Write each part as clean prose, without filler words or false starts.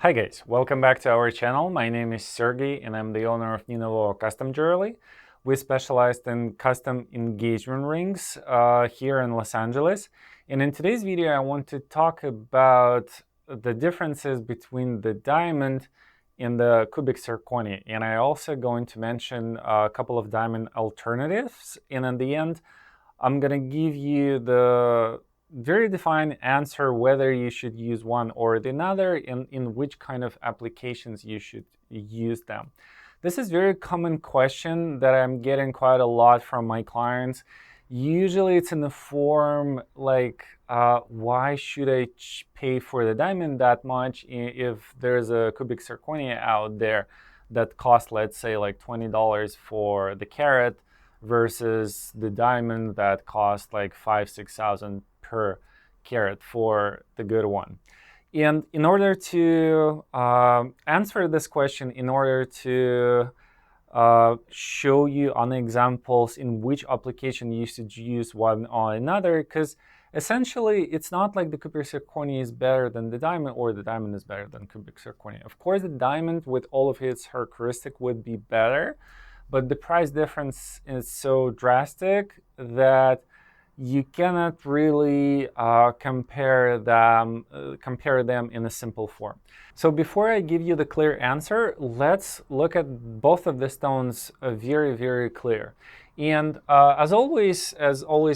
Hi guys, welcome back to our channel. My name is Sergey and I'm the owner of NinaVova Custom Jewelry. We specialize in custom engagement rings here in Los Angeles. And in today's video, I want to talk about the differences between the diamond and the cubic zirconia. And I also going to mention a couple of diamond alternatives. And in the end, I'm going to give you the very defined answer whether you should use one or the other and in which kind of applications you should use them. This is a very common question that I'm getting quite a lot from my clients. Usually it's in the form like, why should I pay for the diamond that much if there's a cubic zirconia out there that costs, let's say, like $20 for the carat versus the diamond that costs like 5,000–6,000 per carat for the good one. And in order to answer this question, in order to show you on examples in which application you should use one or another, because essentially it's not like the cubic zirconia is better than the diamond or the diamond is better than cubic zirconia. Of course, the diamond with all of its characteristics would be better, but the price difference is so drastic that you cannot really compare them in a simple form. So before I give you the clear answer, let's look at both of the stones very, very clear. And as always,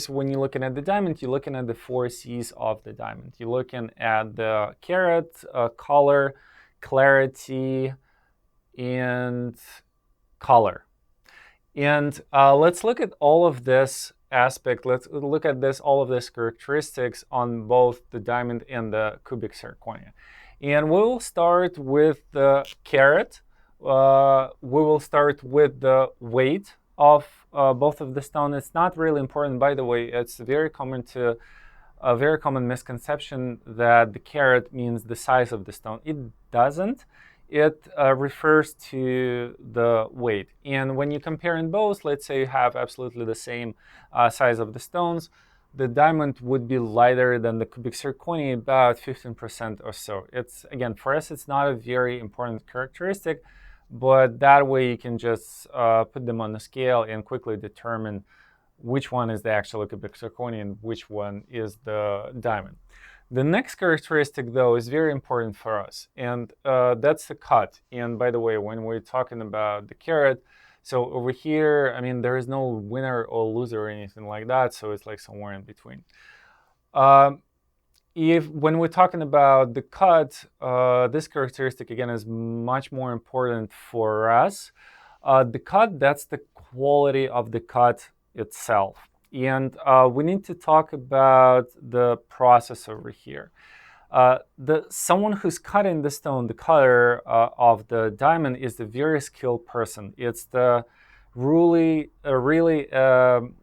when you're looking at the diamond, you're looking at the 4 C's of the diamond. You're looking at the carat, color, clarity, and color. And let's look at all of this aspect. Let's look at all of these characteristics on both the diamond and the cubic zirconia. And we will start with the carat. We will start with the weight of both of the stone. It's not really important, by the way. It's a very common misconception that the carat means the size of the stone. It doesn't. It refers to the weight. And when you compare in both, let's say you have absolutely the same size of the stones, the diamond would be lighter than the cubic zirconia, about 15% or so. It's, again, for us, it's not a very important characteristic, but that way you can just put them on the scale and quickly determine which one is the actual cubic zirconia and which one is the diamond. The next characteristic, though, is very important for us, and that's the cut. And by the way, when we're talking about the carat, so over here, I mean, there is no winner or loser or anything like that, so it's like somewhere in between. When we're talking about the cut, this characteristic, again, is much more important for us. The cut, that's the quality of the cut itself. And we need to talk about the process over here. Someone who's cutting the stone, the cutter of the diamond, is a very skilled person. It's really an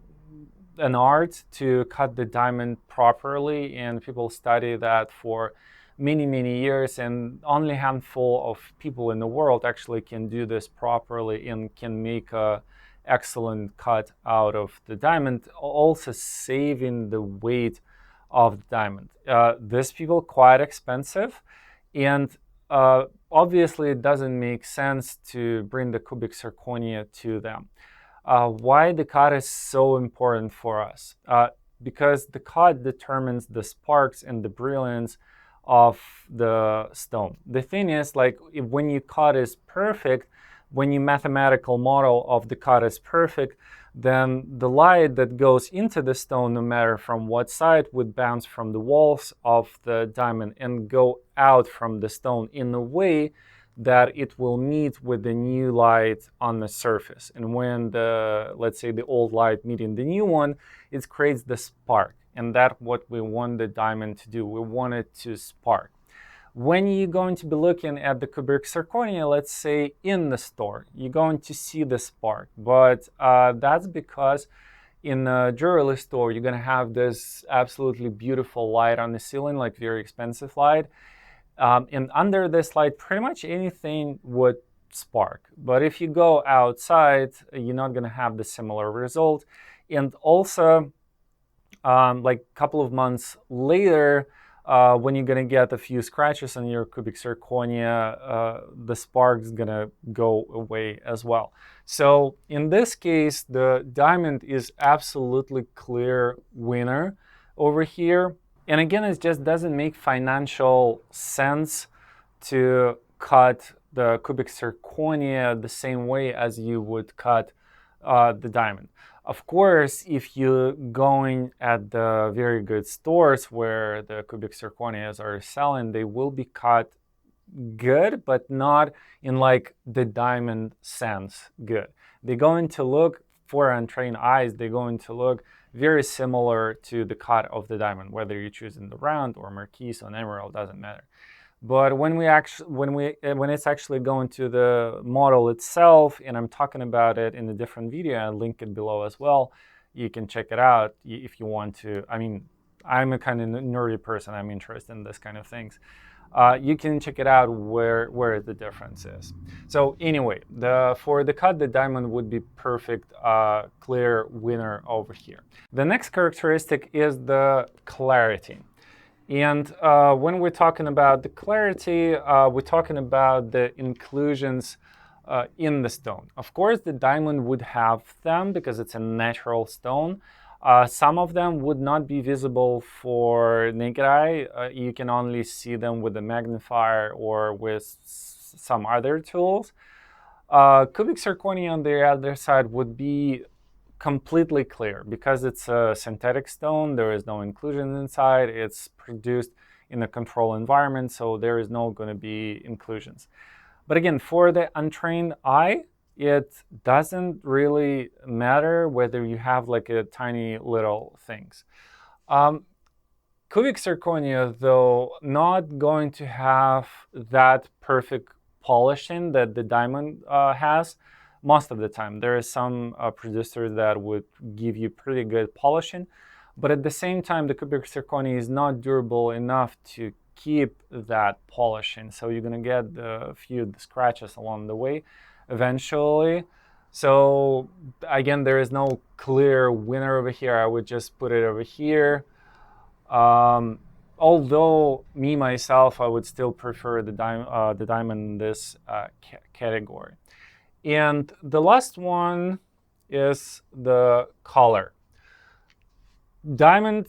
art to cut the diamond properly, and people study that for many, many years, and only a handful of people in the world actually can do this properly and can make a excellent cut out of the diamond, also saving the weight of the diamond. These people quite expensive, and obviously it doesn't make sense to bring the cubic zirconia to them. Why the cut is so important for us? Because the cut determines the sparks and the brilliance of the stone. The thing is, like, when your cut is perfect, when your mathematical model of the cut is perfect, then the light that goes into the stone, no matter from what side, would bounce from the walls of the diamond and go out from the stone in a way that it will meet with the new light on the surface. And when let's say the old light meeting the new one, it creates the spark. And that's what we want the diamond to do. We want it to spark. When you're going to be looking at the cubic zirconia, let's say in the store, you're going to see the spark. But that's because in a jewelry store, you're going to have this absolutely beautiful light on the ceiling, like very expensive light. And under this light, pretty much anything would spark. But if you go outside, you're not going to have the similar result. And also, like a couple of months later, when you're gonna get a few scratches on your cubic zirconia, the spark's gonna go away as well. So in this case, the diamond is absolutely clear winner over here. And again, it just doesn't make financial sense to cut the cubic zirconia the same way as you would cut the diamond. Of course, if you're going at the very good stores where the cubic zirconias are selling, they will be cut good, but not in like the diamond sense good. They're going to look, for untrained eyes, they're going to look very similar to the cut of the diamond, whether you're choosing the round or marquise or emerald, doesn't matter. But when it's actually going to the model itself, and I'm talking about it in a different video, I'll link it below as well. You can check it out if you want to. I mean, I'm a kind of nerdy person. I'm interested in this kind of things. You can check it out where the difference is. So anyway, for the cut, the diamond would be perfect, clear winner over here. The next characteristic is the clarity. And when we're talking about the clarity, we're talking about the inclusions in the stone. Of course, the diamond would have them because it's a natural stone. Some of them would not be visible for naked eye. You can only see them with a magnifier or with some other tools. Cubic zirconia on the other side would be completely clear because it's a synthetic stone. There is no inclusion inside. It's produced in a controlled environment, so there is no going to be inclusions. But again, for the untrained eye, it doesn't really matter whether you have like a tiny little things. Cubic zirconia, though, not going to have that perfect polishing that the diamond has. Most of the time, there is some producers that would give you pretty good polishing, but at the same time, the cubic zirconia is not durable enough to keep that polishing. So you're gonna get a few scratches along the way eventually. So again, there is no clear winner over here. I would just put it over here. Although me myself, I would still prefer the diamond in this category. And the last one is the color. Diamond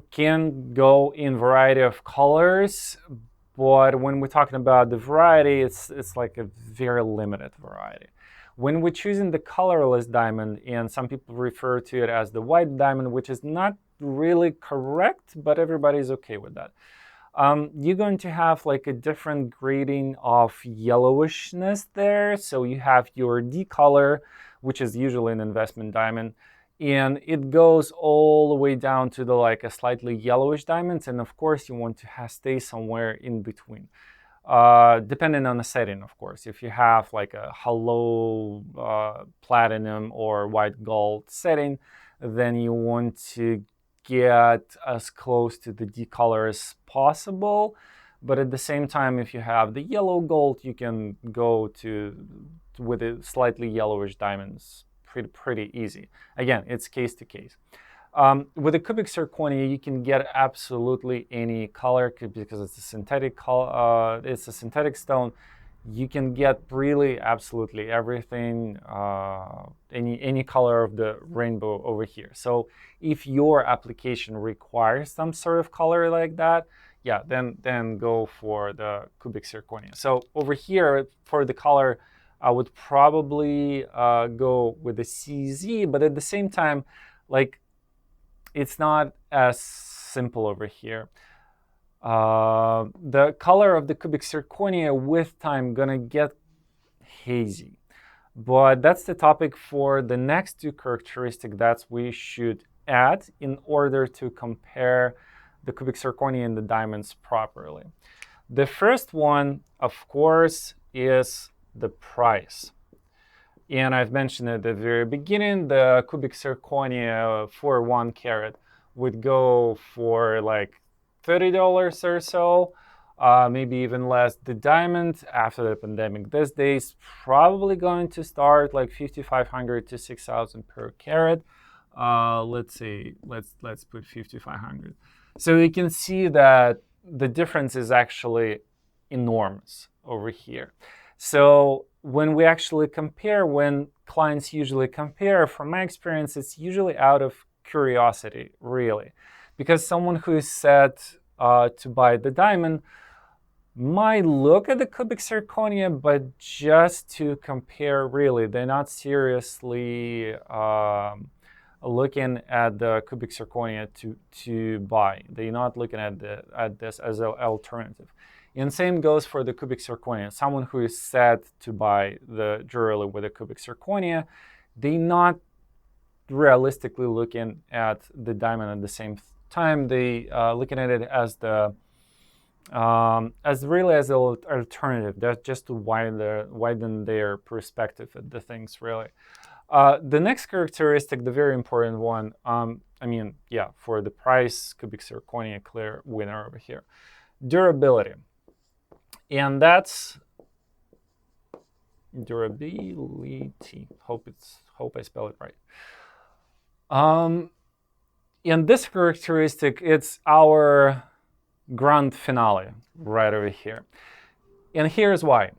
can go in variety of colors, but when we're talking about the variety, it's like a very limited variety. When we're choosing the colorless diamond, and some people refer to it as the white diamond, which is not really correct, but everybody's okay with that. You're going to have like a different grading of yellowishness there. So you have your D color, which is usually an investment diamond, and it goes all the way down to the like a slightly yellowish diamonds. And of course, you want to stay somewhere in between, depending on the setting, of course. If you have like a hollow platinum or white gold setting, then you want to get as close to the D color as possible. But at the same time, if you have the yellow gold, you can go with the slightly yellowish diamonds pretty easy. Again, it's case to case. With the cubic zirconia, you can get absolutely any color because it's a synthetic it's a synthetic stone. You can get really absolutely everything, any color of the rainbow over here. So if your application requires some sort of color like that, yeah, then go for the cubic zirconia. So over here for the color, I would probably go with the CZ, but at the same time, like, it's not as simple over here. The color of the cubic zirconia with time gonna get hazy. But that's the topic for the next two characteristics that we should add in order to compare the cubic zirconia and the diamonds properly. The first one, of course, is the price. And I've mentioned at the very beginning, the cubic zirconia for 1 carat would go for like $30 or so, maybe even less. The diamond, after the pandemic these days, probably going to start like $5,500 to $6,000 per carat. Let's say, let's put $5,500. So you can see that the difference is actually enormous over here. So when we actually compare, when clients usually compare, from my experience, it's usually out of curiosity, really. Because someone who is set to buy the diamond might look at the cubic zirconia, but just to compare, really. They're not seriously looking at the cubic zirconia to buy. They're not looking at this as an alternative. And same goes for the cubic zirconia. Someone who is set to buy the jewelry with a cubic zirconia, they're not realistically looking at the diamond at the same time. They looking at it as the really as an alternative. That's just to widen their perspective at the things, really. The next characteristic, the very important one, for the price, cubic zirconia, clear winner over here. Durability. And that's durability. Hope I spell it right. And this characteristic, it's our grand finale right over here. And here's why.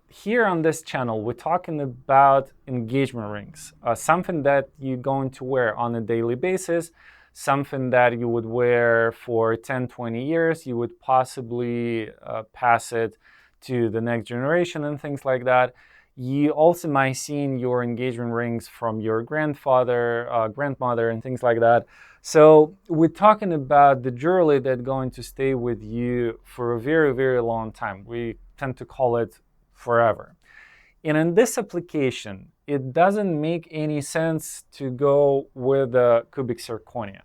Here on this channel, we're talking about engagement rings, something that you're going to wear on a daily basis, something that you would wear for 10, 20 years. You would possibly pass it to the next generation and things like that. You also might see your engagement rings from your grandfather, grandmother, and things like that. So we're talking about the jewelry that's going to stay with you for a very, very long time. We tend to call it forever. And in this application, it doesn't make any sense to go with the cubic zirconia,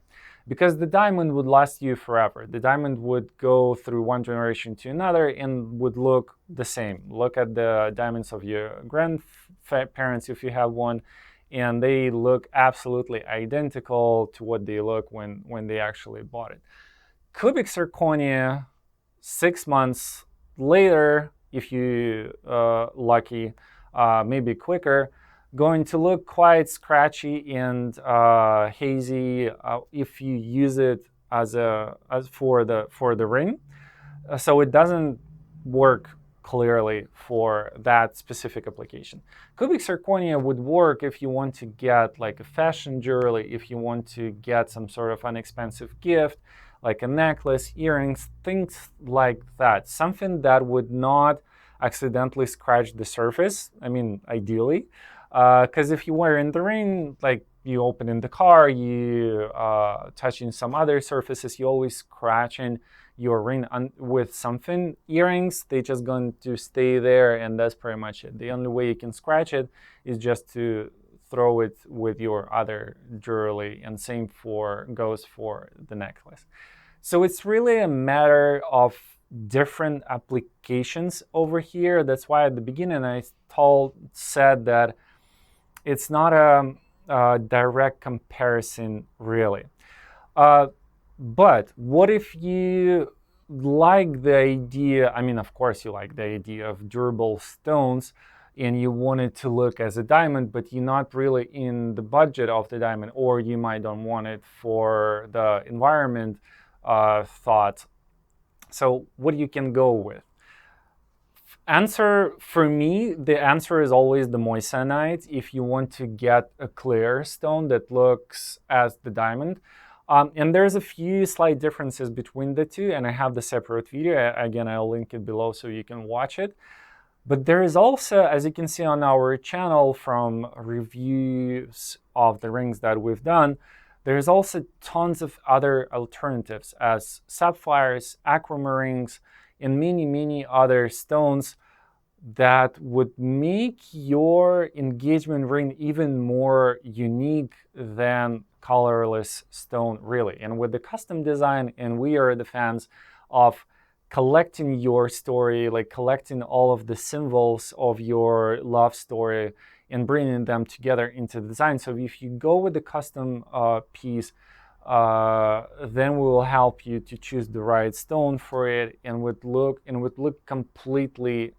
because the diamond would last you forever. The diamond would go through one generation to another and would look the same. Look at the diamonds of your grandparents, if you have one, and they look absolutely identical to what they look when they actually bought it. Cubic zirconia, 6 months later, if you lucky, maybe quicker, going to look quite scratchy and hazy if you use it as for the ring. So it doesn't work clearly for that specific application. Cubic zirconia would work if you want to get like a fashion jewelry, if you want to get some sort of inexpensive gift, like a necklace, earrings, things like that. Something that would not accidentally scratch the surface, ideally. Because if you wear in the ring, like you open in the car, you touching some other surfaces, you always scratching your ring with something. Earrings, they just going to stay there, and that's pretty much it. The only way you can scratch it is just to throw it with your other jewelry, and same goes for the necklace. So it's really a matter of different applications over here. That's why at the beginning I said that it's not a direct comparison, really. But what if you like the idea, of course you like the idea of durable stones, and you want it to look as a diamond, but you're not really in the budget of the diamond, or you might don't want it for the environment thought. So what you can go with? Answer for me, the answer is always the moissanite if you want to get a clear stone that looks as the diamond. And there's a few slight differences between the two, and I have the separate video. Again, I'll link it below so you can watch it. But there is also, as you can see on our channel from reviews of the rings that we've done, there's also tons of other alternatives as sapphires, aquamarines, and many, many other stones that would make your engagement ring even more unique than colorless stone, really. And with the custom design, and we are the fans of collecting your story, like collecting all of the symbols of your love story and bringing them together into the design. So if you go with the custom piece, then we will help you to choose the right stone for it, and would look completely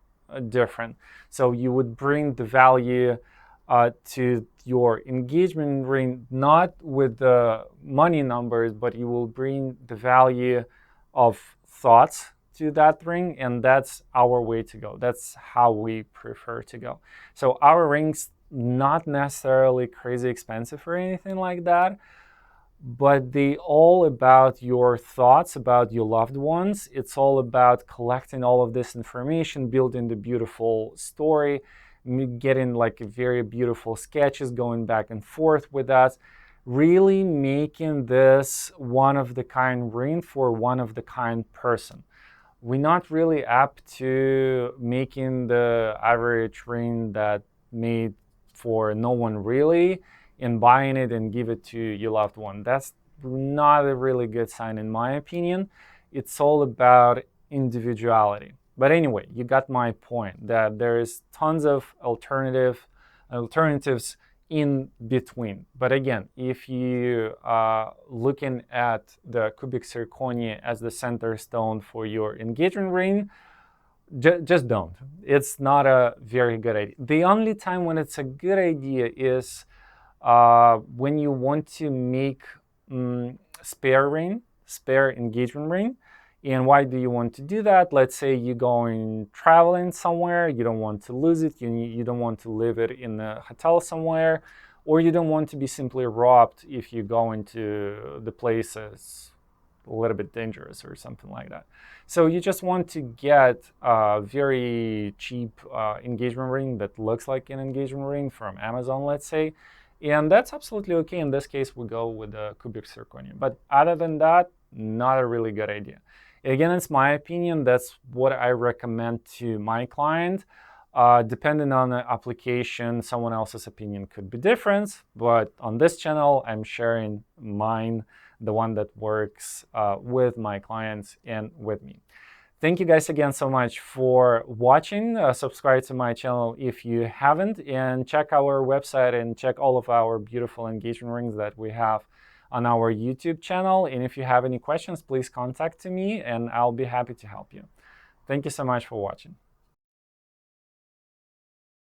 different. So you would bring the value to your engagement ring, not with the money numbers, but you will bring the value of thoughts to that ring, and that's our way to go. That's how we prefer to go. So our rings not necessarily crazy expensive or anything like that, but they all about your thoughts about your loved ones. It's all about collecting all of this information, building the beautiful story, getting like very beautiful sketches, going back and forth with us, really making this one of the kind ring for one of the kind person. We're not really apt to making the average ring that made for no one really and buying it and give it to your loved one. That's not a really good sign in my opinion. It's all about individuality. But anyway, you got my point that there is tons of alternatives in between. But again, if you are looking at the cubic zirconia as the center stone for your engagement ring, just don't. It's not a very good idea. The only time when it's a good idea is when you want to make spare engagement ring. And why do you want to do that? Let's say you're going traveling somewhere, you don't want to lose it, you don't want to leave it in a hotel somewhere, or you don't want to be simply robbed if you go into the places a little bit dangerous or something like that. So you just want to get a very cheap engagement ring that looks like an engagement ring from Amazon, let's say. And that's absolutely okay. In this case, we go with the cubic zirconia. But other than that, not a really good idea. Again, it's my opinion. That's what I recommend to my client. Depending on the application, someone else's opinion could be different. But on this channel, I'm sharing mine, the one that works with my clients and with me. Thank you guys again so much for watching. Subscribe to my channel if you haven't, and check our website and check all of our beautiful engagement rings that we have on our YouTube channel. And if you have any questions, please contact me and I'll be happy to help you. Thank you so much for watching.